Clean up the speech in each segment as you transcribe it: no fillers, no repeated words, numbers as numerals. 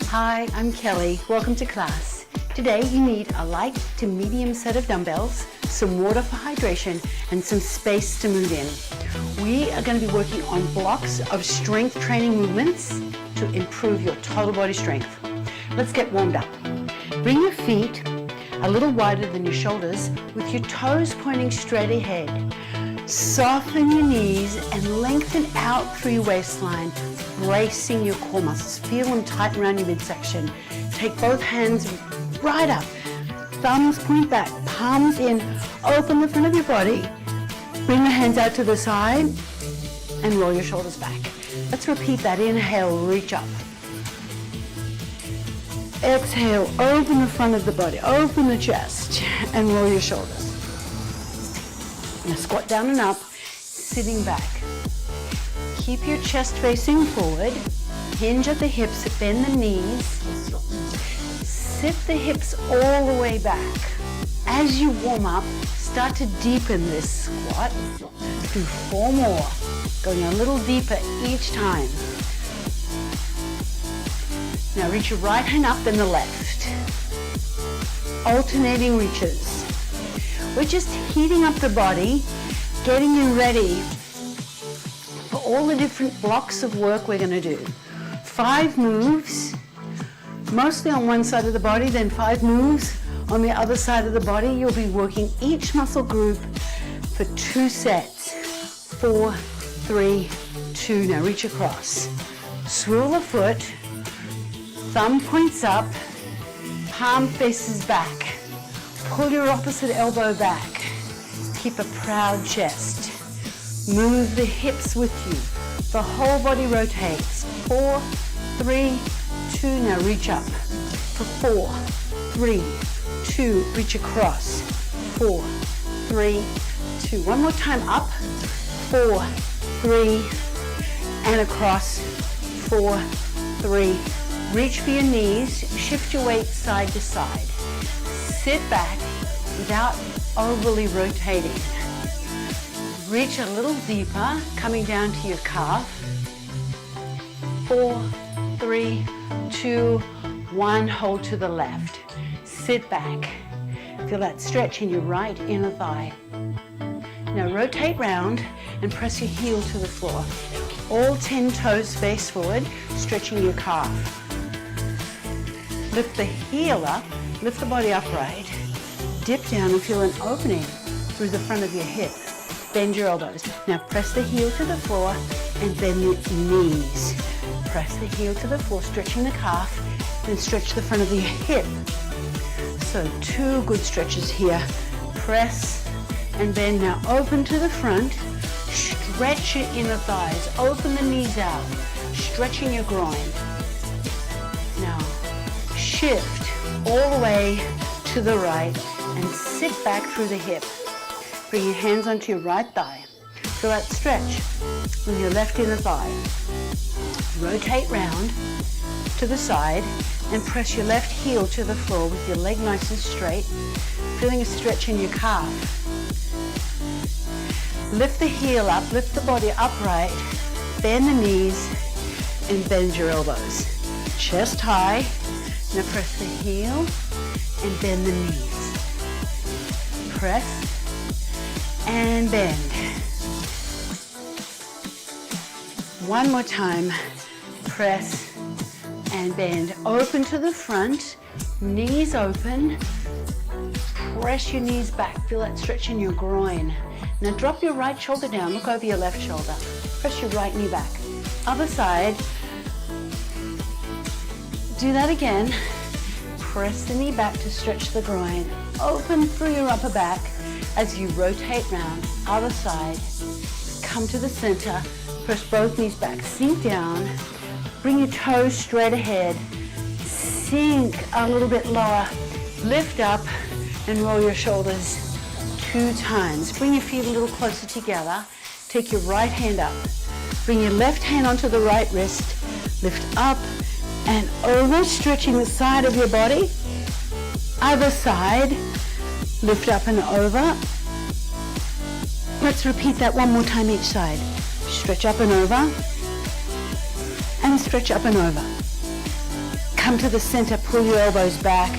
Hi, I'm Kelly. Welcome to class. Today you need a light to medium set of dumbbells, some water for hydration, and some space to move in. We are going to be working on blocks of strength training movements to improve your total body strength. Let's get warmed up. Bring your feet a little wider than your shoulders with your toes pointing straight ahead. Soften your knees and lengthen out through your waistline, bracing your core muscles. Feel them tighten around your midsection. Take both hands right up. Thumbs point back, palms in. Open the front of your body. Bring the hands out to the side and roll your shoulders back. Let's repeat that. Inhale, reach up. Exhale, open the front of the body, open the chest, and roll your shoulders. Now squat down and up, sitting back. Keep your chest facing forward. Hinge at the hips, bend the knees. Sit the hips all the way back. As you warm up, start to deepen this squat. Do 4 more, going a little deeper each time. Now reach your right hand up, then the left. Alternating reaches. We're just heating up the body, getting you ready for all the different blocks of work we're going to do. 5 moves, mostly on one side of the body, then 5 moves on the other side of the body. You'll be working each muscle group for 2 sets. 4, 3, 2. Now reach across. Swirl the foot, thumb points up, palm faces back. Pull your opposite elbow back. Keep a proud chest. Move the hips with you. The whole body rotates. 4, 3, 2. Now reach up. For 4, 3, 2. Reach across. 4, 3, 2. One more time up. 4, 3, and across. 4, 3. Reach for your knees. Shift your weight side to side. Sit back without overly rotating. Reach a little deeper, coming down to your calf. 4, 3, 2, 1. Hold to the left. Sit back. Feel that stretch in your right inner thigh. Now rotate round and press your heel to the floor. All 10 toes face forward, stretching your calf. Lift the heel up. Lift the body upright, dip down and feel an opening through the front of your hip. Bend your elbows. Now press the heel to the floor and bend your knees. Press the heel to the floor, stretching the calf, then stretch the front of your hip. So 2 good stretches here. Press and bend. Now open to the front. Stretch your inner thighs. Open the knees out, stretching your groin. Now shift all the way to the right and sit back through the hip. Bring your hands onto your right thigh. Feel that stretch with your left inner thigh. Rotate round to the side and press your left heel to the floor with your leg nice and straight, feeling a stretch in your calf. Lift the heel up, lift the body upright, bend the knees and bend your elbows. Chest high. Now press the heel and bend the knees. Press and bend. One more time. Press and bend. Open to the front. Knees open. Press your knees back. Feel that stretch in your groin. Now drop your right shoulder down. Look over your left shoulder. Press your right knee back. Other side. Do that again. Press the knee back to stretch the groin. Open through your upper back as you rotate round. Other side. Come to the center. Press both knees back. Sink down. Bring your toes straight ahead. Sink a little bit lower. Lift up and roll your shoulders 2 times. Bring your feet a little closer together. Take your right hand up. Bring your left hand onto the right wrist. Lift up and over, stretching the side of your body. Other side, lift up and over. Let's repeat that one more time each side. Stretch up and over, and stretch up and over. Come to the center, pull your elbows back.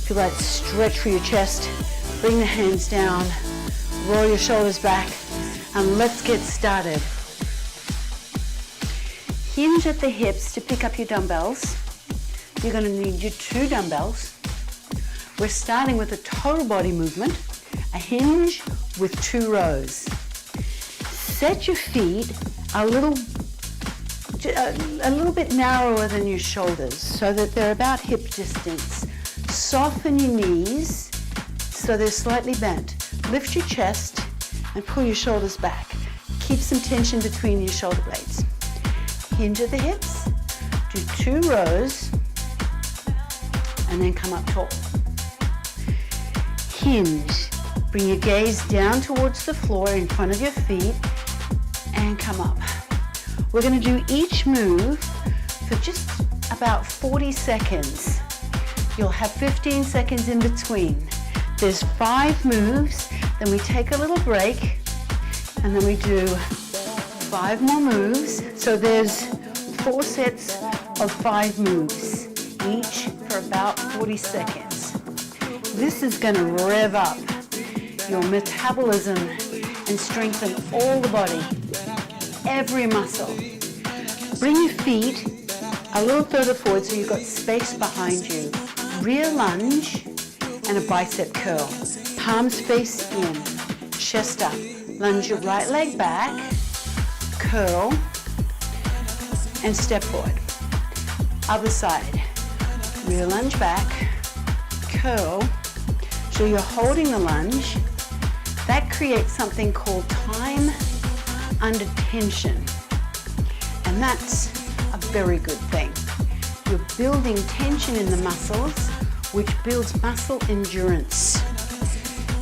Feel that stretch for your chest. Bring the hands down, roll your shoulders back, and let's get started. Hinge at the hips to pick up your dumbbells. You're going to need your 2 dumbbells. We're starting with a total body movement, a hinge with 2 rows. Set your feet a little bit narrower than your shoulders so that they're about hip distance. Soften your knees so they're slightly bent. Lift your chest and pull your shoulders back. Keep some tension between your shoulder blades. Hinge at the hips, do 2 rows, and then come up tall. Hinge, bring your gaze down towards the floor in front of your feet, and come up. We're going to do each move for just about 40 seconds. You'll have 15 seconds in between. There's 5 moves, then we take a little break, and then we do 5 more moves. So there's 4 sets of 5 moves, each for about 40 seconds. This is going to rev up your metabolism and strengthen all the body, every muscle. Bring your feet a little further forward so you've got space behind you. Rear lunge and a bicep curl. Palms face in, chest up. Lunge your right leg back, curl, and step forward. Other side. Rear lunge back, curl. So you're holding the lunge. That creates something called time under tension. And that's a very good thing. You're building tension in the muscles, which builds muscle endurance.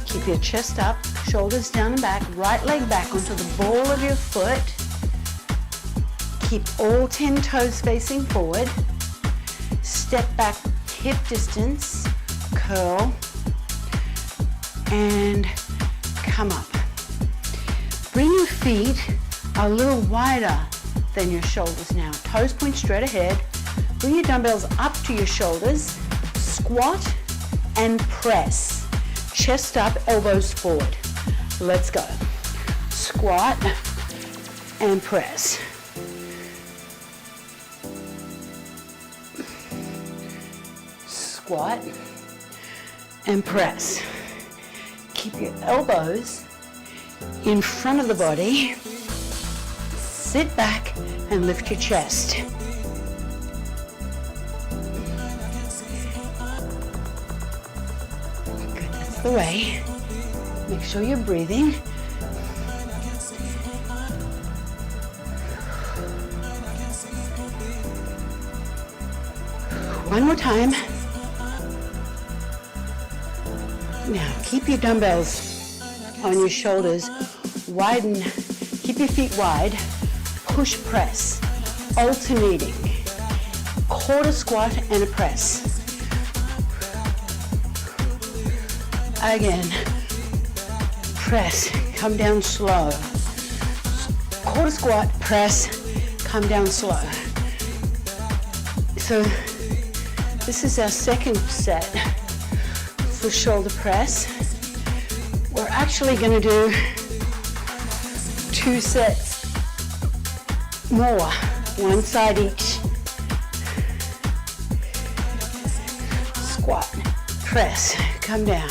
Keep your chest up, shoulders down and back, right leg back onto the ball of your foot. Keep all 10 toes facing forward. Step back hip distance, curl, and come up. Bring your feet a little wider than your shoulders now. Toes point straight ahead. Bring your dumbbells up to your shoulders. Squat and press. Chest up, elbows forward. Let's go. Squat and press. Squat and press. Keep your elbows in front of the body. Sit back and lift your chest. Good, that's the way. Make sure you're breathing. One more time. Now, keep your dumbbells on your shoulders. Widen, keep your feet wide. Push press, alternating. Quarter squat and a press. Again. Press, come down slow. Quarter squat, press, come down slow. So this is our second set for shoulder press. We're actually going to do 2 sets more, one side each. Squat, press, come down.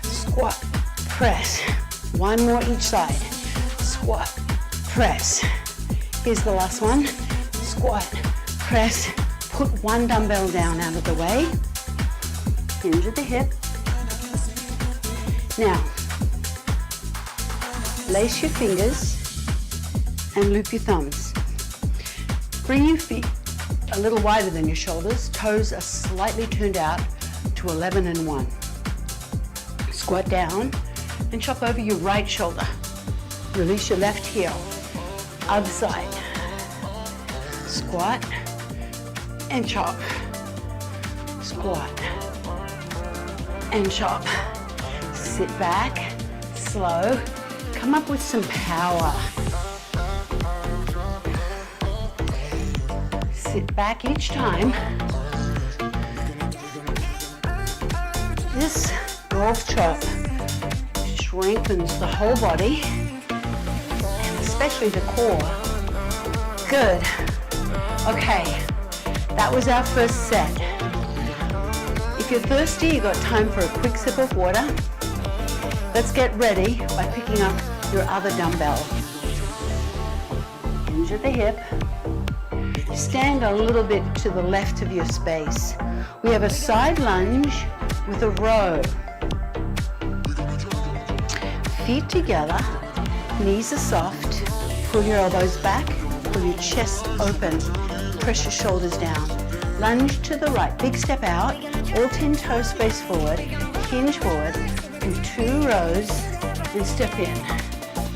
Squat, press, one more each side. Squat, press. Here's the last one. Squat, press, put one dumbbell down out of the way. Hinge at the hip. Now, lace your fingers and loop your thumbs. Bring your feet a little wider than your shoulders. Toes are slightly turned out to 11 and 1. Squat down and chop over your right shoulder. Release your left heel. Other side. Squat and chop. Squat and chop. Sit back, slow. Come up with some power. Sit back each time. This golf chop strengthens the whole body, and especially the core. Good. Okay, that was our first set. If you're thirsty, you've got time for a quick sip of water. Let's get ready by picking up your other dumbbell. Hinge at the hip. Stand a little bit to the left of your space. We have a side lunge with a row. Feet together, knees are soft. Pull your elbows back, pull your chest open. Press your shoulders down. Lunge to the right, big step out. All 10 toes face forward, hinge forward, do 2 rows, and step in.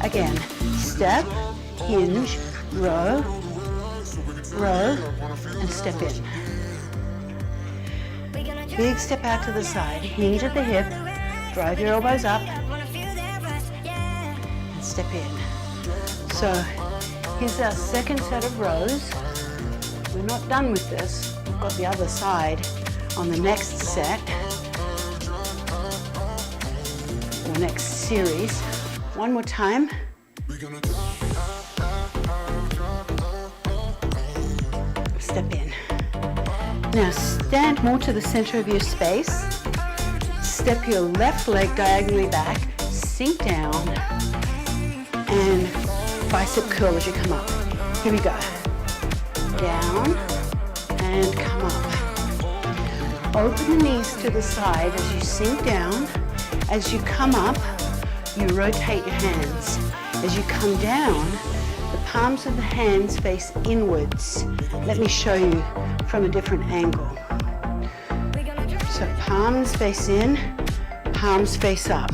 Again, step, hinge, row, row, and step in. Big step out to the side, hinge at the hip, drive your elbows up, and step in. So here's our second set of rows. We're not done with this. We've got the other side on the next set, or next series. One more time. Step in. Now stand more to the center of your space. Step your left leg diagonally back, sink down, and bicep curl as you come up. Here we go. Down and come up. Open the knees to the side as you sink down. As you come up, you rotate your hands. As you come down, the palms of the hands face inwards. Let me show you from a different angle. So palms face in, palms face up.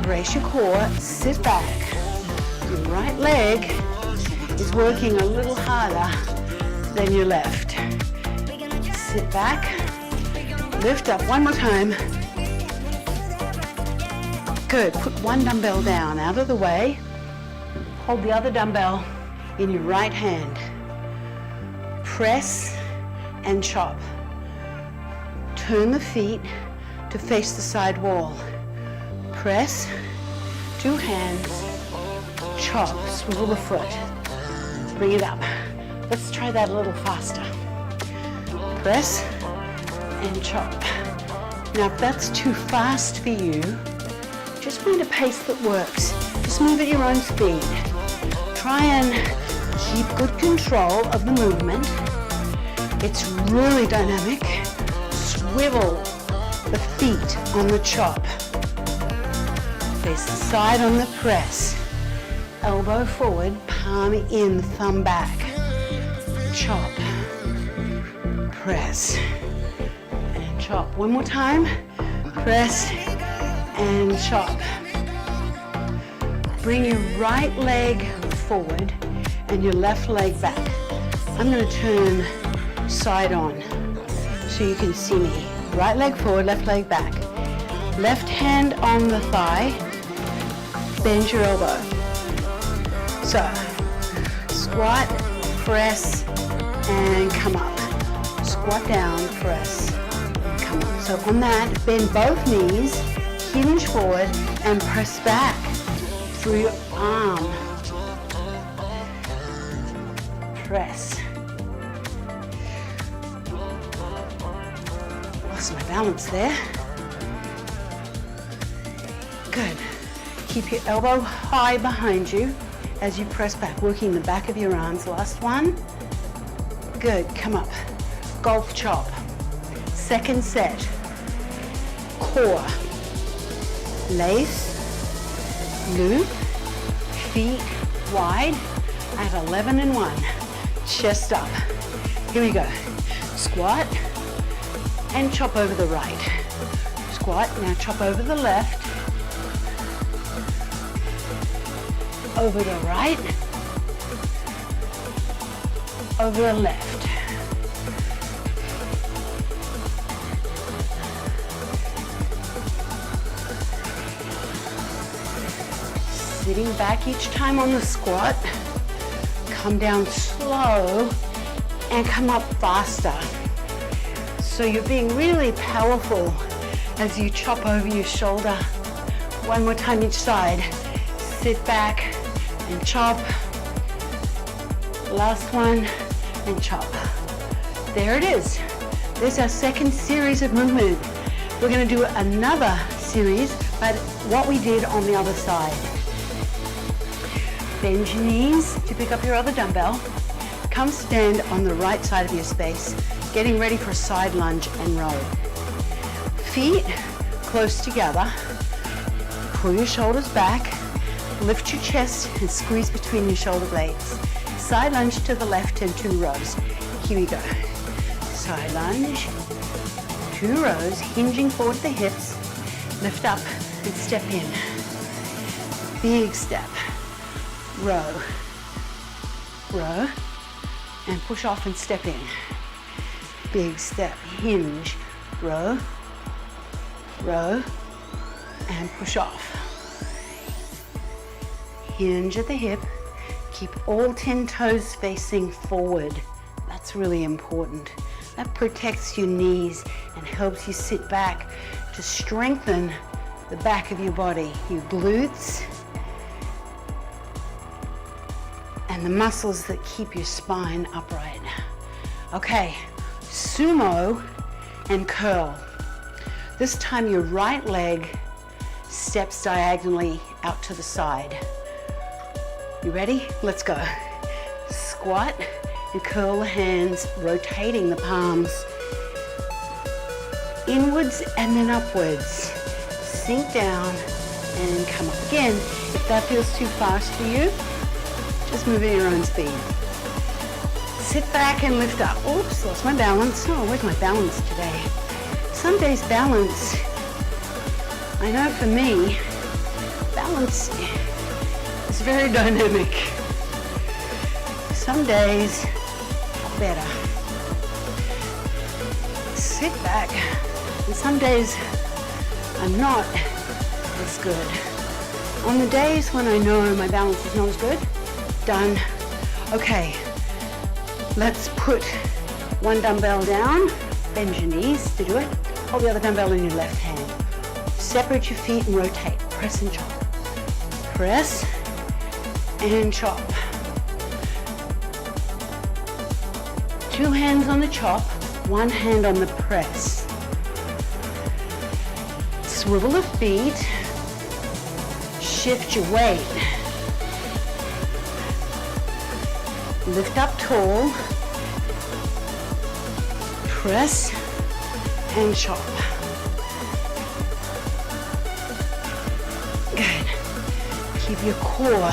Brace your core, sit back. Your right leg is working a little harder than your left. Sit back, lift up one more time. Good, put one dumbbell down, out of the way. Hold the other dumbbell in your right hand. Press and chop. Turn the feet to face the side wall. Press, 2 hands, chop, swivel the foot. Bring it up. Let's try that a little faster. Press and chop. Now if that's too fast for you, just find a pace that works. Just move at your own speed. Try and keep good control of the movement. It's really dynamic. Swivel the feet on the chop. Face the side on the press. Elbow forward, palm in, thumb back. Chop. Press. And chop. One more time. Press and chop. Bring your right leg forward and your left leg back. I'm going to turn side on so you can see me. Right leg forward, left leg back. Left hand on the thigh. Bend your elbow. So, squat, press, and come up. Squat down, press, and come up. So on that, bend both knees, hinge forward, and press back through your arm. Press. Lost my balance there. Good. Keep your elbow high behind you as you press back, working the back of your arms. Last one. Good, come up. Golf chop. Second set. Core. Lace, loop, feet wide at 11 and 1. Chest up. Here we go. Squat and chop over the right. Squat, now chop over the left. Over the right. Over the left. Sitting back each time on the squat. come down slow, and come up faster. So you're being really powerful as you chop over your shoulder. One more time each side. Sit back and chop. Last one and chop. There it is. There's our second series of movement. We're going to do another series, but what we did on the other side. Bend your knees to pick up your other dumbbell. Come stand on the right side of your space, getting ready for a side lunge and row. Feet close together. Pull your shoulders back. Lift your chest and squeeze between your shoulder blades. Side lunge to the left and 2 rows. Here we go. Side lunge, 2 rows, hinging forward the hips. Lift up and step in. Big step. Row, row, and push off and step in. Big step, hinge, row, row, and push off. Hinge at the hip. Keep all 10 toes facing forward. That's really important. That protects your knees and helps you sit back to strengthen the back of your body, your glutes, and the muscles that keep your spine upright. Okay, sumo and curl. This time your right leg steps diagonally out to the side. You ready? Let's go. Squat and curl the hands, rotating the palms inwards and then upwards. Sink down and come up again. If that feels too fast for you, just move at your own speed. Sit back and lift up. Oops, lost my balance. Oh, where's my balance today? Some days balance, I know for me, balance is very dynamic. Some days are better. Sit back, and some days I'm not as good. On the days when I know my balance is not as good, done. Okay, let's put one dumbbell down, bend your knees to do it. Hold the other dumbbell in your left hand. Separate your feet and rotate. Press and chop. Press and chop. 2 hands on the chop, 1 hand on the press. Swivel the feet. Shift your weight. Lift up tall. Press and chop. Good. Keep your core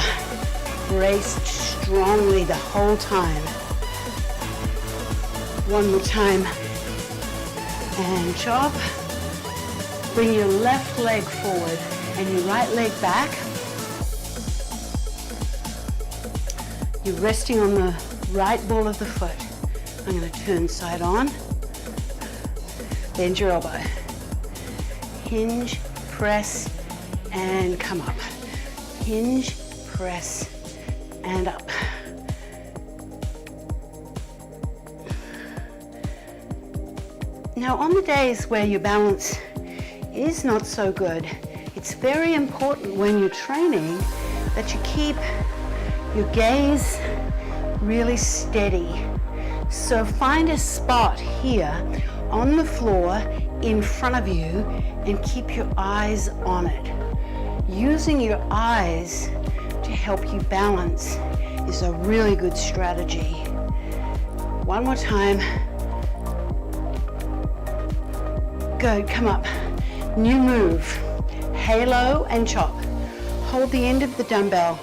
braced strongly the whole time. One more time. And chop. Bring your left leg forward and your right leg back. You're resting on the right ball of the foot. I'm going to turn side on. Bend your elbow. Hinge, press, and come up. Hinge, press, and up. Now, on the days where your balance is not so good, it's very important when you're training that you keep your gaze really steady. So find a spot here on the floor in front of you and keep your eyes on it. Using your eyes to help you balance is a really good strategy. One more time. Good, come up. New move. Halo and chop. Hold the end of the dumbbell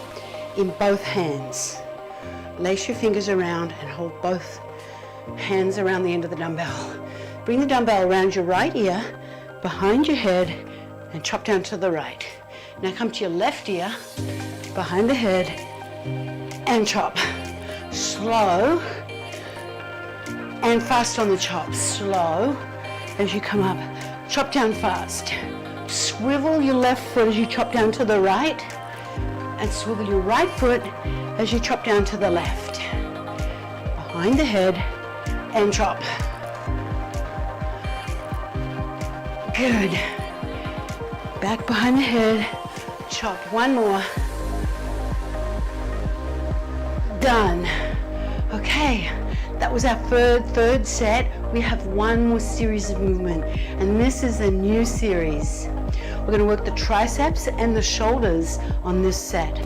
in both hands. Lace your fingers around and hold both hands around the end of the dumbbell. Bring the dumbbell around your right ear, behind your head, and chop down to the right. Now come to your left ear, behind the head, and chop. Slow and fast on the chop. Slow as you come up. Chop down fast. Swivel your left foot as you chop down to the right, and swivel your right foot as you chop down to the left. Behind the head and chop. Good. Back behind the head, chop. One more. Done. Okay, that was our third set. We have one more series of movement, and this is a new series. We're going to work the triceps and the shoulders on this set.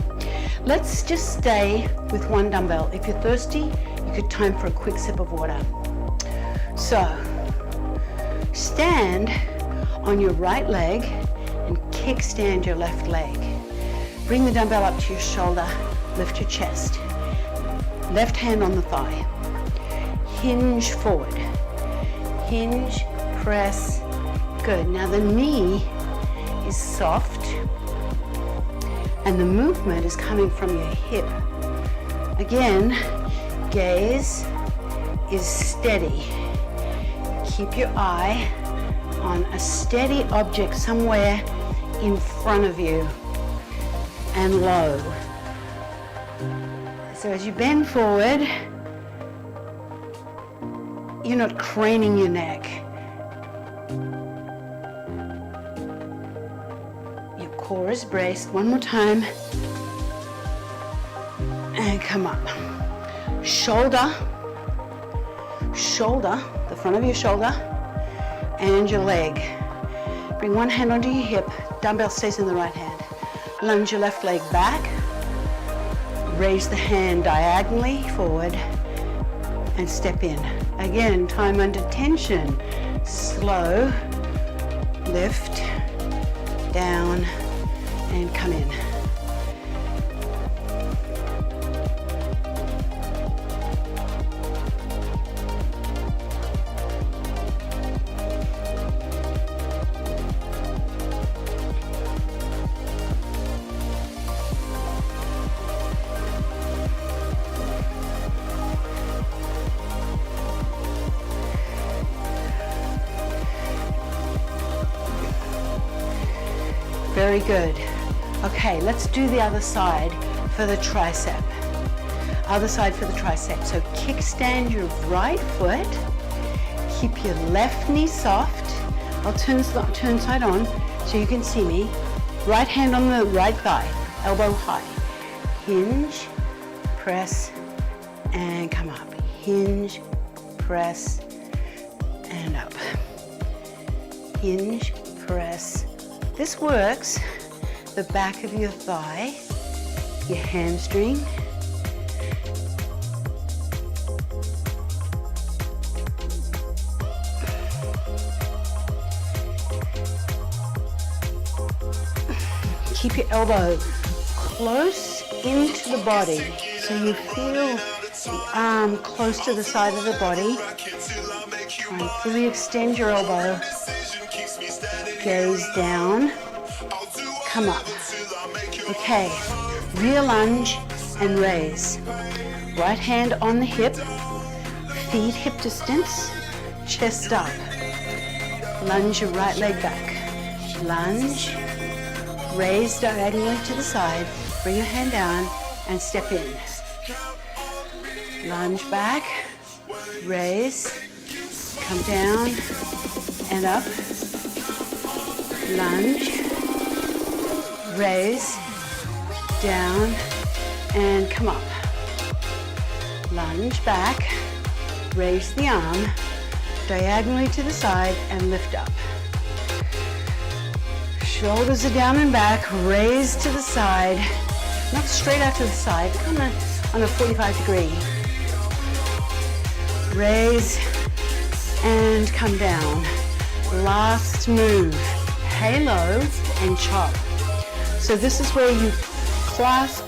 Let's just stay with one dumbbell. If you're thirsty, you could time for a quick sip of water. So, stand on your right leg and kickstand your left leg. Bring the dumbbell up to your shoulder, lift your chest. Left hand on the thigh. Hinge forward. Hinge, press. Good. Now the knee is soft and the movement is coming from your hip. Again, gaze is steady. Keep your eye on a steady object somewhere in front of you and low. So as you bend forward, you're not craning your neck. Your core is braced. One more time. And come up. Shoulder, the front of your shoulder, and your leg. Bring one hand onto your hip. Dumbbell stays in the right hand. Lunge your left leg back. Raise the hand diagonally forward and step in. Again, time under tension. Slow, lift, down, and come in. Very good. Okay, let's do the other side for the tricep. Other side for the tricep. So kickstand your right foot. Keep your left knee soft. I'll turn side on so you can see me. Right hand on the right thigh, elbow high. Hinge, press, and come up. Hinge, press, and up. Hinge, press. This works the back of your thigh, your hamstring, keep your elbow close into the body so you feel the arm close to the side of the body. Try and fully extend your elbow. Gaze down, come up. Okay, rear lunge and raise. Right hand on the hip, feet hip distance, chest up. Lunge your right leg back. Lunge, raise diagonally to the side, bring your hand down and step in. Lunge back, raise, come down and up. Lunge, raise, down, and come up. Lunge back, raise the arm, diagonally to the side, and lift up. Shoulders are down and back, raise to the side, not straight out to the side, on a 45 degree. Raise, and come down. Last move. Halo and chop. So this is where you clasp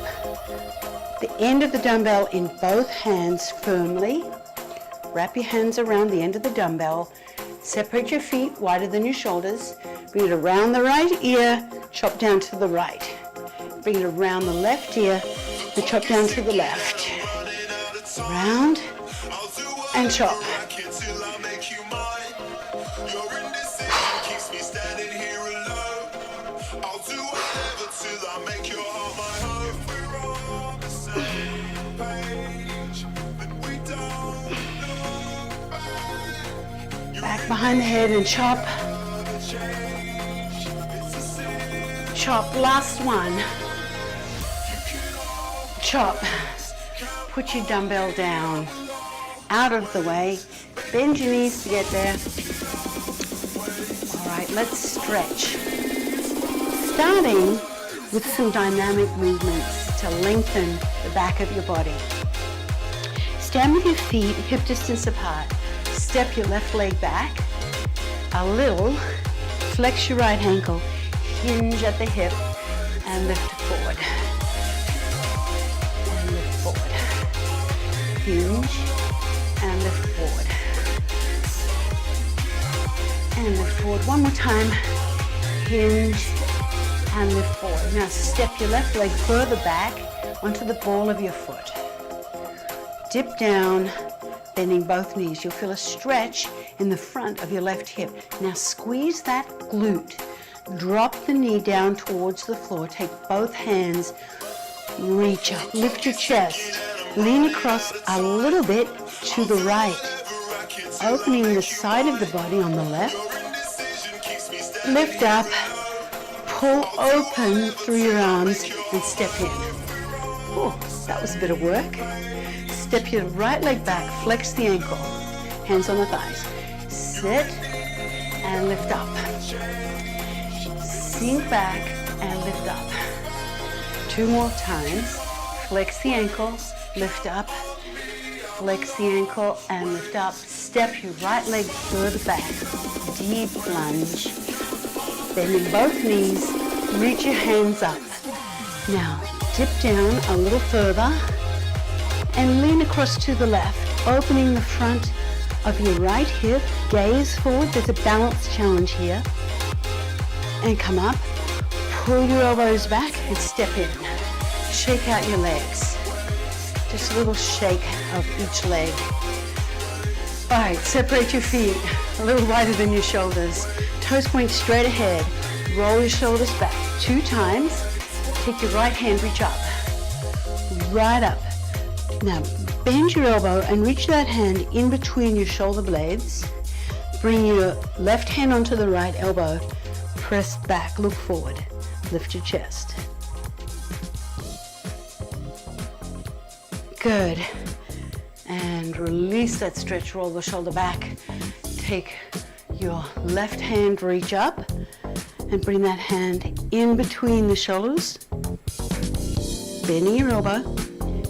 the end of the dumbbell in both hands firmly. Wrap your hands around the end of the dumbbell. Separate your feet wider than your shoulders. Bring it around the right ear, chop down to the right. Bring it around the left ear and chop down to the left. Round and chop. Back behind the head and chop. Chop, last one. Chop. Put your dumbbell down. Out of the way. Bend your knees to get there. All right, let's stretch. Starting with some dynamic movements to lengthen the back of your body. Stand with your feet hip distance apart. Step your left leg back a little. Flex your right ankle. Hinge at the hip and lift it forward. And lift forward. Hinge and lift forward. And lift forward. One more time. Hinge and lift forward. Now step your left leg further back onto the ball of your foot. Dip down, bending both knees. You'll feel a stretch in the front of your left hip. Now squeeze that glute. Drop the knee down towards the floor. Take both hands, reach up, lift your chest. Lean across a little bit to the right, opening the side of the body on the left. Lift up, pull open through your arms and step in. Oh, that was a bit of work. Step your right leg back, flex the ankle, hands on the thighs. Sit and lift up. Sink back and lift up. 2 more times. Flex the ankle, lift up. Flex the ankle and lift up. Step your right leg further back. Deep lunge. Bending both knees. Reach your hands up. Now, dip down a little further and lean across to the left, opening the front of your right hip. Gaze forward. There's a balance challenge here. And come up. Pull your elbows back and step in. Shake out your legs. Just a little shake of each leg. All right, separate your feet a little wider than your shoulders. Toes point straight ahead. Roll your shoulders back 2 times. Take your right hand, reach up. Right up. Now, bend your elbow and reach that hand in between your shoulder blades. Bring your left hand onto the right elbow. Press back, look forward. Lift your chest. Good. And release that stretch, roll the shoulder back. Take your left hand, reach up, and bring that hand in between the shoulders. Bending your elbow.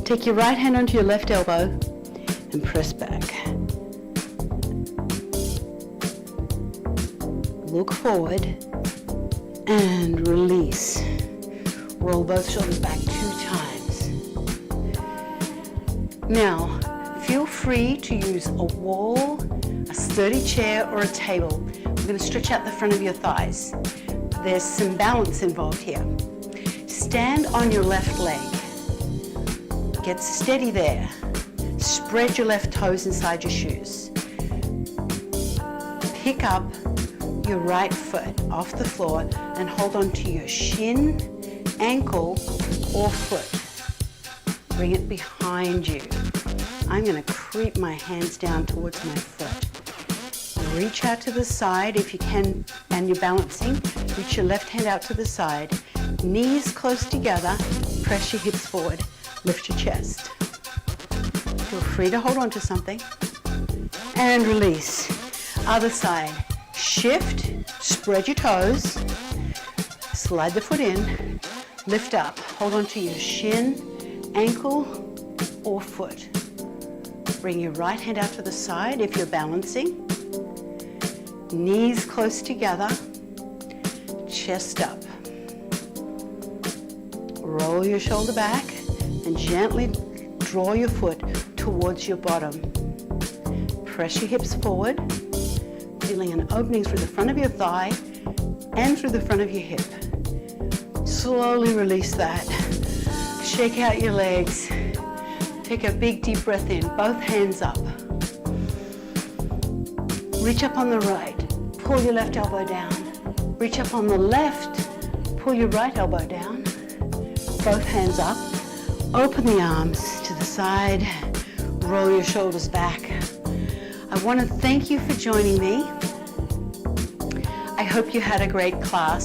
Take your right hand onto your left elbow and press back. Look forward and release. Roll both shoulders back 2 times. Now, feel free to use a wall, a sturdy chair, or a table. We're going to stretch out the front of your thighs. There's some balance involved here. Stand on your left leg. Get steady there. Spread your left toes inside your shoes. Pick up your right foot off the floor and hold on to your shin, ankle, or foot. Bring it behind you. I'm going to creep my hands down towards my foot. Reach out to the side if you can, and you're balancing. Reach your left hand out to the side. Knees close together. Press your hips forward. Lift your chest. Feel free to hold on to something. And release. Other side. Shift. Spread your toes. Slide the foot in. Lift up. Hold on to your shin, ankle, or foot. Bring your right hand out to the side if you're balancing. Knees close together. Chest up. Roll your shoulder back and gently draw your foot towards your bottom. Press your hips forward, feeling an opening through the front of your thigh and through the front of your hip. Slowly release that. Shake out your legs. Take a big deep breath in, both hands up. Reach up on the right, pull your left elbow down. Reach up on the left, pull your right elbow down. Both hands up. Open the arms to the side. Roll your shoulders back. I want to thank you for joining me. I hope you had a great class.